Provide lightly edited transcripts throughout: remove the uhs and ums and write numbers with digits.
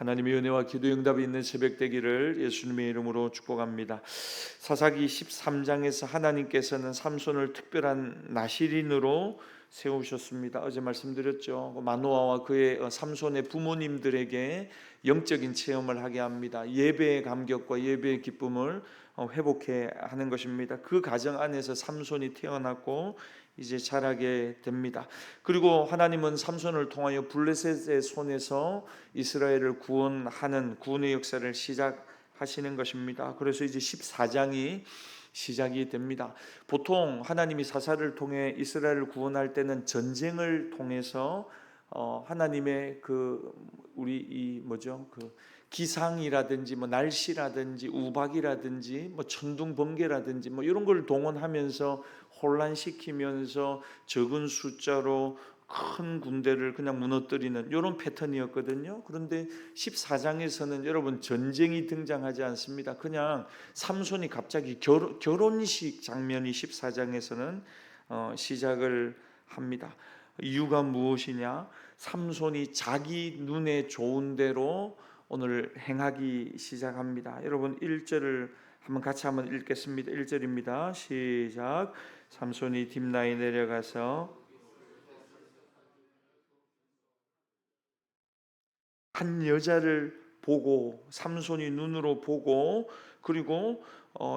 하나님의 은혜와 기도 응답이 있는 새벽 되기를 예수님의 이름으로 축복합니다. 사사기 13장에서 하나님께서는 삼손을 특별한 나실인으로 세우셨습니다. 어제 말씀드렸죠. 마노아와 그의 삼손의 부모님들에게 영적인 체험을 하게 합니다. 예배의 감격과 예배의 기쁨을 회복해 하는 것입니다. 그 가정 안에서 삼손이 태어났고 이제 자라게 됩니다. 그리고 하나님은 삼손을 통하여 블레셋의 손에서 이스라엘을 구원하는 구원의 역사를 시작하시는 것입니다. 그래서 이제 14장이 시작이 됩니다. 보통 하나님이 사사를 통해 이스라엘을 구원할 때는 전쟁을 통해서 하나님의 그 우리 이 뭐죠? 그 기상이라든지 뭐 날씨라든지 우박이라든지 뭐 천둥 번개라든지 뭐 이런 걸 동원하면서 혼란시키면서 적은 숫자로 큰 군대를 그냥 무너뜨리는 이런 패턴이었거든요. 그런데 14장에서는 여러분 전쟁이 등장하지 않습니다. 그냥 삼손이 갑자기 결혼식 장면이 14장에서는 시작을 합니다. 이유가 무엇이냐? 삼손이 자기 눈에 좋은 대로 오늘 행하기 시작합니다. 여러분 1절을 같이 한번 읽겠습니다. 1절입니다. 시작. 삼손이 딥나에 내려가서 한 여자를 보고 삼손이 눈으로 보고 그리고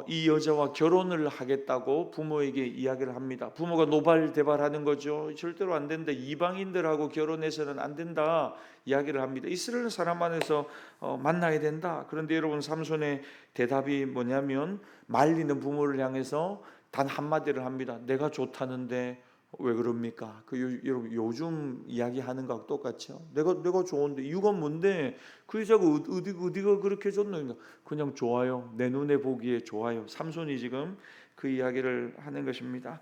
이 여자와 결혼을 하겠다고 부모에게 이야기를 합니다. 부모가 노발대발하는 거죠. 절대로 안 된다. 이방인들하고 결혼해서는 안 된다 이야기를 합니다. 이스라엘 사람 안에서 만나야 된다. 그런데 여러분 삼손의 대답이 뭐냐면 말리는 부모를 향해서 단 한마디를 합니다. 내가 좋다는데 왜 그럽니까? 여러분 요즘 이야기하는 거하고 똑같죠. 내가 좋은데 이유가 뭔데 그 여자가 어디가 그렇게 좋노? 그냥 좋아요. 내 눈에 보기에 좋아요. 삼손이 지금 그 이야기를 하는 것입니다.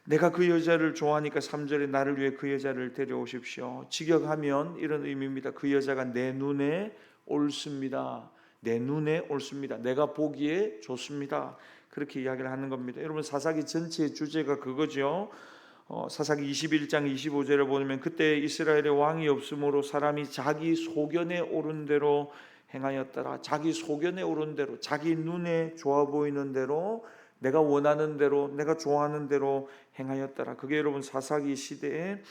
내가 그 여자를 좋아하니까 3절에 나를 위해 그 여자를 데려오십시오. 직역하면 이런 의미입니다. 그 여자가 내 눈에 옳습니다. 내 눈에 옳습니다. 내가 보기에 좋습니다. 그렇게 이야기를 하는 겁니다. 여러분 사사기 전체의 주제가 그거죠. 사사기 21장 25절에 보면 그때 이스라엘의 왕이 없으므로 사람이 자기 소견에 오른 대로 행하였더라. 자기 소견에 오른 대로, 자기 눈에 좋아 보이는 대로, 내가 원하는 대로, 내가 좋아하는 대로 행하였더라. 그게 여러분 사사기 시대의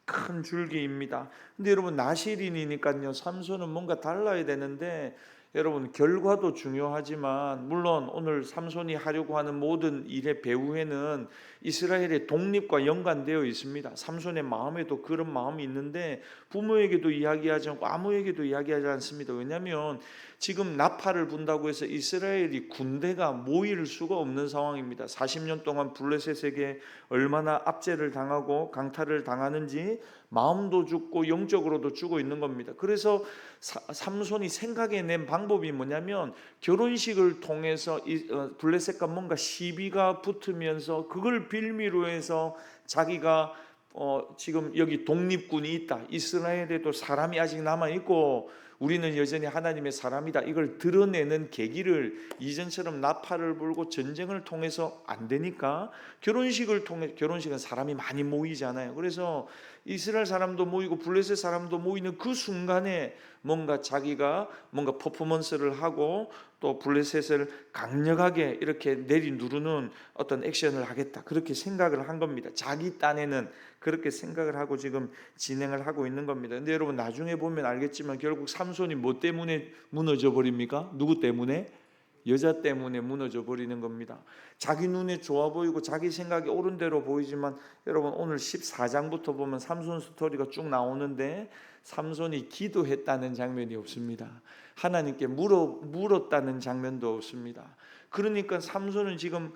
큰 줄기입니다. 근데 여러분 나실인이니까요. 삼손은 뭔가 달라야 되는데 여러분 결과도 중요하지만 물론 오늘 삼손이 하려고 하는 모든 일의 배후에는 이스라엘의 독립과 연관되어 있습니다. 삼손의 마음에도 그런 마음이 있는데 부모에게도 이야기하지 않고 아무에게도 이야기하지 않습니다. 왜냐하면 지금 나팔을 분다고 해서 이스라엘이 군대가 모일 수가 없는 상황입니다. 40년 동안 블레셋에게 얼마나 압제를 당하고 강탈을 당하는지 마음도 죽고 영적으로도 죽어 있는 겁니다. 그래서 삼손이 생각해낸 방법이 뭐냐면 결혼식을 통해서 블레셋과 뭔가 시비가 붙으면서 그걸 빌미로 해서 자기가 지금 여기 독립군이 있다. 이스라엘에도 사람이 아직 남아있고 우리는 여전히 하나님의 사람이다. 이걸 드러내는 계기를 이전처럼 나팔을 불고 전쟁을 통해서 안 되니까 결혼식을 통해 결혼식은 사람이 많이 모이잖아요. 그래서 이스라엘 사람도 모이고 블레셋 사람도 모이는 그 순간에 뭔가 자기가 뭔가 퍼포먼스를 하고 또 블레셋을 강력하게 이렇게 내리누르는 어떤 액션을 하겠다. 그렇게 생각을 한 겁니다. 자기 딴에는 그렇게 생각을 하고 지금 진행을 하고 있는 겁니다. 근데 여러분 나중에 보면 알겠지만 결국 삼손이 뭐 때문에 무너져 버립니까? 누구 때문에? 여자 때문에 무너져 버리는 겁니다. 자기 눈에 좋아 보이고 자기 생각이 옳은 대로 보이지만 여러분 오늘 14장부터 보면 삼손 스토리가 쭉 나오는데 삼손이 기도했다는 장면이 없습니다. 하나님께 물었다는 장면도 없습니다. 그러니까 삼손은 지금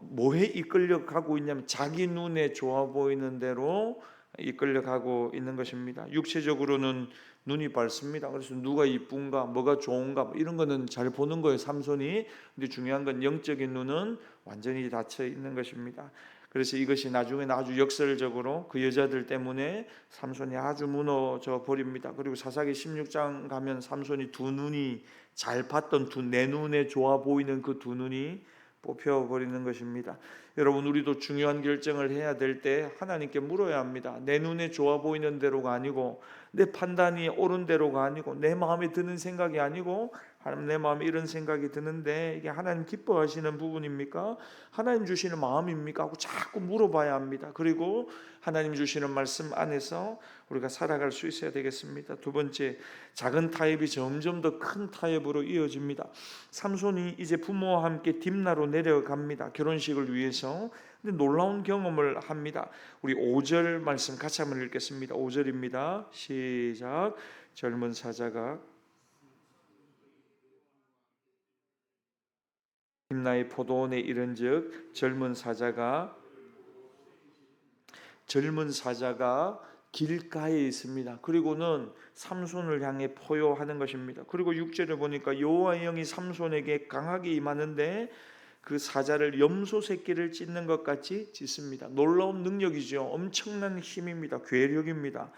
뭐에 이끌려 가고 있냐면 자기 눈에 좋아 보이는 대로 이끌려 가고 있는 것입니다. 육체적으로는 눈이 밝습니다. 그래서 누가 이쁜가 뭐가 좋은가 뭐 이런 거는 잘 보는 거예요, 삼손이. 근데 중요한 건 영적인 눈은 완전히 닫혀 있는 것입니다. 그래서 이것이 나중에는 아주 역설적으로 그 여자들 때문에 삼손이 아주 무너져 버립니다. 그리고 사사기 16장 가면 삼손이 두 눈이 잘 봤던 내 눈에 좋아 보이는 그 두 눈이 뽑혀 버리는 것입니다. 여러분, 우리도 중요한 결정을 해야 될 때 하나님께 물어야 합니다. 내 눈에 좋아 보이는 대로가 아니고, 내 판단이 옳은 대로가 아니고, 내 마음에 드는 생각이 아니고, 하나님, 내 마음에 이런 생각이 드는데 이게 하나님 기뻐하시는 부분입니까? 하나님 주시는 마음입니까? 하고 자꾸 물어봐야 합니다. 그리고 하나님 주시는 말씀 안에서 우리가 살아갈 수 있어야 되겠습니다. 두 번째, 작은 타협이 점점 더 큰 타협으로 이어집니다. 삼손이 이제 부모와 함께 딥나로 내려갑니다. 결혼식을 위해서. 근데 놀라운 경험을 합니다. 우리 5절 말씀 같이 한번 읽겠습니다. 5절입니다. 시작. 젊은 사자가 딥나의 포도원에 이른즉 젊은 사자가 길가에 있습니다. 그리고는 삼손을 향해 포효하는 것입니다. 그리고 6절에 보니까 여호와의 영이 삼손에게 강하게 임하는데 그 사자를 염소 새끼를 찢는 것 같이 찢습니다. 놀라운 능력이죠. 엄청난 힘입니다. 괴력입니다.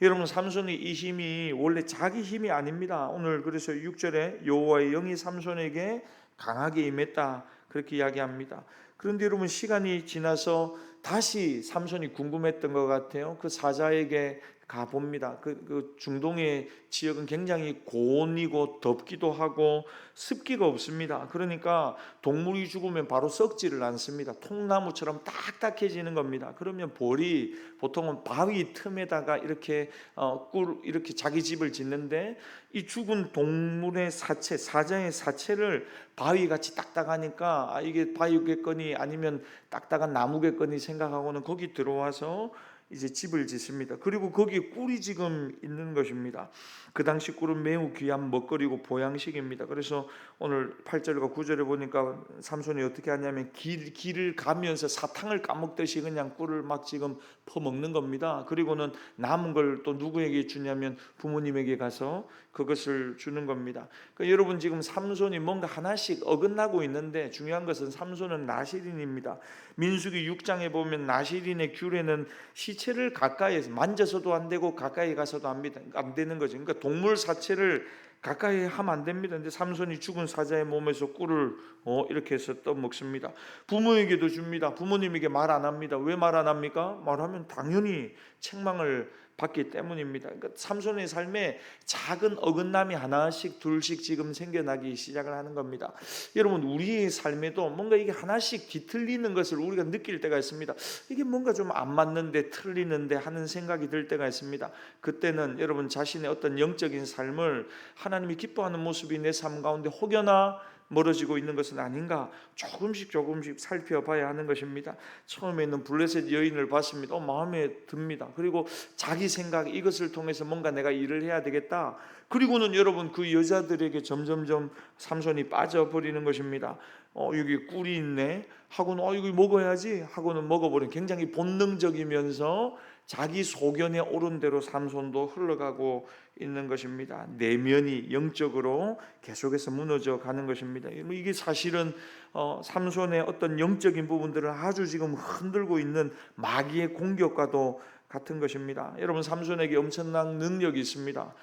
여러분, 삼손이 이 힘이 원래 자기 힘이 아닙니다. 오늘 그래서 6절에 여호와의 영이 삼손에게 강하게 임했다, 그렇게 이야기합니다. 그런데 여러분, 시간이 지나서 다시 삼손이 궁금했던 것 같아요. 그 사자에게 가봅니다. 그 중동의 지역은 굉장히 고온이고 덥기도 하고 습기가 없습니다. 그러니까 동물이 죽으면 바로 썩지를 않습니다. 통나무처럼 딱딱해지는 겁니다. 그러면 벌이 보통은 바위 틈에다가 이렇게 이렇게 자기 집을 짓는데, 이 죽은 동물의 사체, 사자의 사체를 바위같이 딱딱하니까 이게 바위겠거니 아니면 딱딱한 나무겠거니 생각하고는 거기 들어와서 이제 집을 짓습니다. 그리고 거기에 꿀이 지금 있는 것입니다. 그 당시 꿀은 매우 귀한 먹거리고 보양식입니다. 그래서 오늘 8절과 9절에 보니까 삼손이 어떻게 하냐면 길을 가면서 사탕을 까먹듯이 그냥 꿀을 막 지금 퍼먹는 겁니다. 그리고는 남은 걸 또 누구에게 주냐면 부모님에게 가서 그것을 주는 겁니다. 그러니까 여러분, 지금 삼손이 뭔가 하나씩 어긋나고 있는데, 중요한 것은 삼손은 나시린입니다. 민수기 6장에 보면 나시린의 규례는 시체를 가까이에서 만져서도 안 되고 가까이 가서도 안 되는 거죠. 그러니까 동물 사체를 가까이 하면 안 됩니다. 근데 삼손이 죽은 사자의 몸에서 꿀을 이렇게 해서 떠먹습니다. 부모에게도 줍니다. 부모님에게 말 안 합니다. 왜 말 안 합니까? 말하면 당연히 책망을 받기 때문입니다. 그러니까 삼손의 삶에 작은 어긋남이 하나씩 둘씩 지금 생겨나기 시작을 하는 겁니다. 여러분, 우리의 삶에도 뭔가 이게 하나씩 뒤틀리는 것을 우리가 느낄 때가 있습니다. 이게 뭔가 좀 안 맞는데, 틀리는데 하는 생각이 들 때가 있습니다. 그때는 여러분, 자신의 어떤 영적인 삶을 하나님이 기뻐하는 모습이 내 삶 가운데 혹여나 멀어지고 있는 것은 아닌가 조금씩 살펴봐야 하는 것입니다. 처음에는 블레셋 여인을 봤습니다. 마음에 듭니다. 그리고 자기 생각, 이것을 통해서 뭔가 내가 일을 해야 되겠다. 그리고는 여러분, 그 여자들에게 점점점 삼손이 빠져버리는 것입니다. 여기 꿀이 있네 하고는 이거 먹어야지 하고는 먹어버리는, 굉장히 본능적이면서 자기 소견에 옳은 대로 삼손도 흘러가고 있는 것입니다. 내면이 영적으로 계속해서 무너져 가는 것입니다. 이게 사실은 삼손의 어떤 영적인 부분들을 아주 지금 흔들고 있는 마귀의 공격과도 같은 것입니다. 여러분, 삼손에게 엄청난 능력이 있습니다.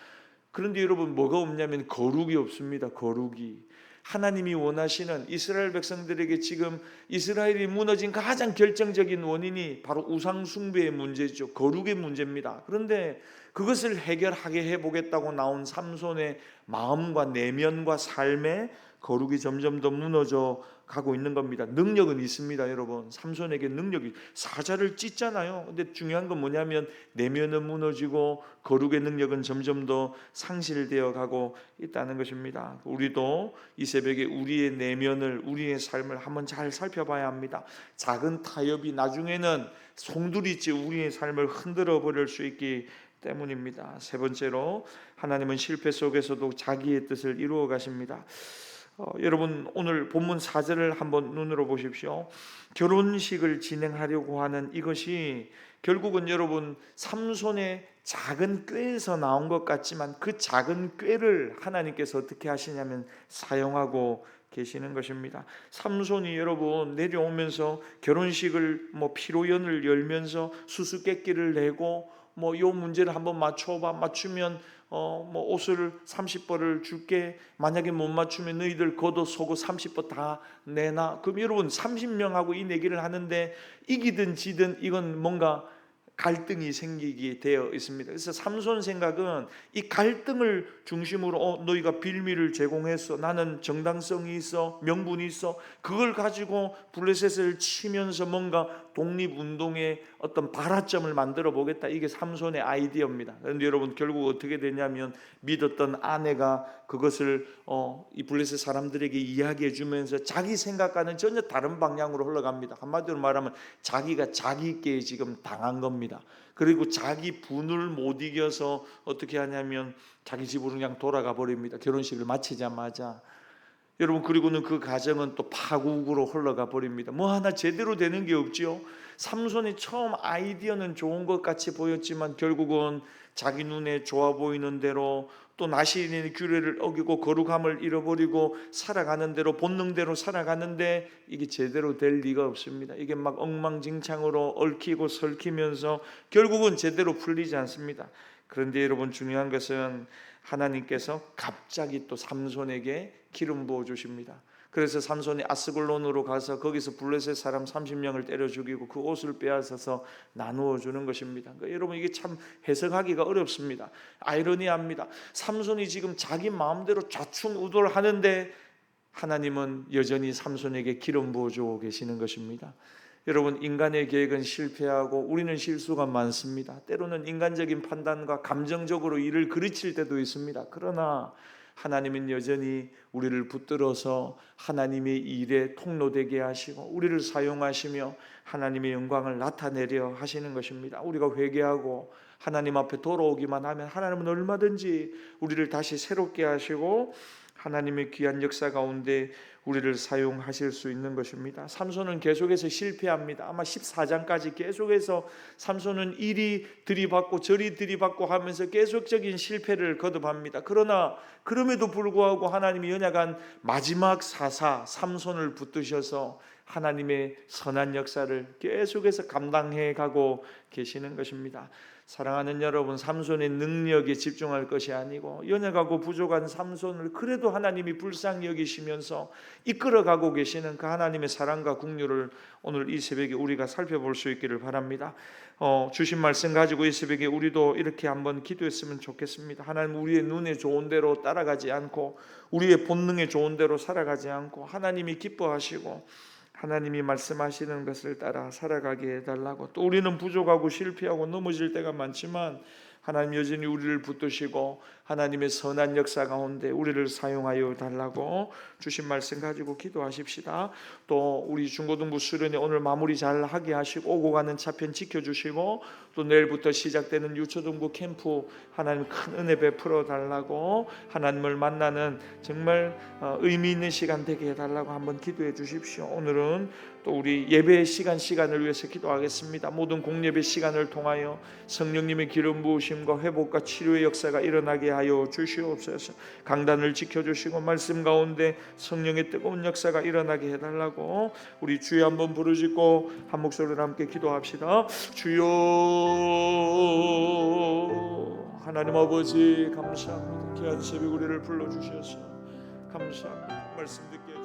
그런데 여러분, 뭐가 없냐면 거룩이 없습니다. 거룩이. 하나님이 원하시는 이스라엘 백성들에게 지금 이스라엘이 무너진 가장 결정적인 원인이 바로 우상 숭배의 문제죠. 거룩의 문제입니다. 그런데 그것을 해결하게 해보겠다고 나온 삼손의 마음과 내면과 삶에 거룩이 점점 더 무너져 가고 있는 겁니다. 능력은 있습니다, 여러분. 삼손에게 능력이, 사자를 찢잖아요. 근데 중요한 건 뭐냐면 내면은 무너지고 거룩의 능력은 점점 더 상실되어 가고 있다는 것입니다. 우리도 이 새벽에 우리의 내면을, 우리의 삶을 한번 잘 살펴봐야 합니다. 작은 타협이 나중에는 송두리째 우리의 삶을 흔들어 버릴 수 있기 때문입니다. 세 번째로, 하나님은 실패 속에서도 자기의 뜻을 이루어 가십니다. 여러분, 오늘 본문 4절을 한번 눈으로 보십시오. 결혼식을 진행하려고 하는 이것이 결국은 여러분, 삼손의 작은 꾀에서 나온 것 같지만 그 작은 꾀를 하나님께서 어떻게 하시냐면 사용하고 계시는 것입니다. 삼손이 여러분 내려오면서 결혼식을 피로연을 열면서 수수께끼를 내고 요 문제를 한번 맞추면 뭐 옷을 30벌을 줄게. 만약에 못 맞추면 너희들 겉옷 속옷 30벌 다 내놔. 그럼 여러분 30명하고 이 내기를 하는데 이기든 지든 이건 뭔가 갈등이 생기게 되어 있습니다. 그래서 삼손 생각은 이 갈등을 중심으로 너희가 빌미를 제공했어. 나는 정당성이 있어. 명분이 있어. 그걸 가지고 블레셋을 치면서 뭔가 독립운동의 어떤 발화점을 만들어 보겠다. 이게 삼손의 아이디어입니다. 그런데 여러분 결국 어떻게 되냐면 믿었던 아내가 그것을 이 블레셋 사람들에게 이야기해 주면서 자기 생각과는 전혀 다른 방향으로 흘러갑니다. 한마디로 말하면 자기가 자기께 지금 당한 겁니다. 그리고 자기 분을 못 이겨서 어떻게 하냐면 자기 집으로 그냥 돌아가 버립니다. 결혼식을 마치자마자. 여러분 그리고는 그 가정은 또 파국으로 흘러가 버립니다. 뭐 하나 제대로 되는 게 없지요. 삼손이 처음 아이디어는 좋은 것 같이 보였지만 결국은 자기 눈에 좋아 보이는 대로 또 나시인의 규례를 어기고 거룩함을 잃어버리고 살아가는 대로 본능대로 살아가는데 이게 제대로 될 리가 없습니다. 이게 막 엉망진창으로 얽히고 설키면서 결국은 제대로 풀리지 않습니다. 그런데 여러분 중요한 것은 하나님께서 갑자기 또 삼손에게 기름 부어 주십니다. 그래서 삼손이 아스글론으로 가서 거기서 블레셋 사람 30명을 때려 죽이고 그 옷을 빼앗아서 나누어 주는 것입니다. 그러니까 여러분 이게 참 해석하기가 어렵습니다. 아이러니합니다. 삼손이 지금 자기 마음대로 좌충우돌하는데 하나님은 여전히 삼손에게 기름 부어 주고 계시는 것입니다. 여러분 인간의 계획은 실패하고 우리는 실수가 많습니다. 때로는 인간적인 판단과 감정적으로 일을 그르칠 때도 있습니다. 그러나 하나님은 여전히 우리를 붙들어서 하나님의 일에 통로되게 하시고 우리를 사용하시며 하나님의 영광을 나타내려 하시는 것입니다. 우리가 회개하고 하나님 앞에 돌아오기만 하면 하나님은 얼마든지 우리를 다시 새롭게 하시고 하나님의 귀한 역사 가운데 우리를 사용하실 수 있는 것입니다. 삼손은 계속해서 실패합니다. 아마 14장까지 계속해서 삼손은 이리 들이받고 저리 들이받고 하면서 계속적인 실패를 거듭합니다. 그러나 그럼에도 불구하고 하나님이 연약한 마지막 사사 삼손을 붙드셔서 하나님의 선한 역사를 계속해서 감당해 가고 계시는 것입니다. 사랑하는 여러분, 삼손의 능력에 집중할 것이 아니고 연약하고 부족한 삼손을 그래도 하나님이 불쌍히 여기시면서 이끌어가고 계시는 그 하나님의 사랑과 긍휼을 오늘 이 새벽에 우리가 살펴볼 수 있기를 바랍니다. 주신 말씀 가지고 이 새벽에 우리도 이렇게 한번 기도했으면 좋겠습니다. 하나님, 우리의 눈에 좋은 대로 따라가지 않고 우리의 본능에 좋은 대로 살아가지 않고 하나님이 기뻐하시고 하나님이 말씀하시는 것을 따라 살아가게 해달라고. 또 우리는 부족하고 실패하고 넘어질 때가 많지만 하나님 여전히 우리를 붙드시고 하나님의 선한 역사 가운데 우리를 사용하여 달라고 주신 말씀 가지고 기도하십시다. 또 우리 중고등부 수련회 오늘 마무리 잘 하게 하시고 오고 가는 차편 지켜주시고 또 내일부터 시작되는 유초등부 캠프 하나님 큰 은혜 베풀어 달라고 하나님을 만나는 정말 의미 있는 시간 되게 해달라고 한번 기도해 주십시오. 오늘은 또 우리 예배 시간을 위해서 기도하겠습니다. 모든 공예배 시간을 통하여 성령님의 기름 부으심과 회복과 치료의 역사가 일어나게 하여 주시옵소서. 강단을 지켜주시고 말씀 가운데 성령의 뜨거운 역사가 일어나게 해달라고 우리 주여 한번 부르짖고 한 목소리로 함께 기도합시다. 주여, 하나님 아버지 감사합니다. 귀한 새벽 우리를 불러주셔서 감사합니다. 말씀 듣게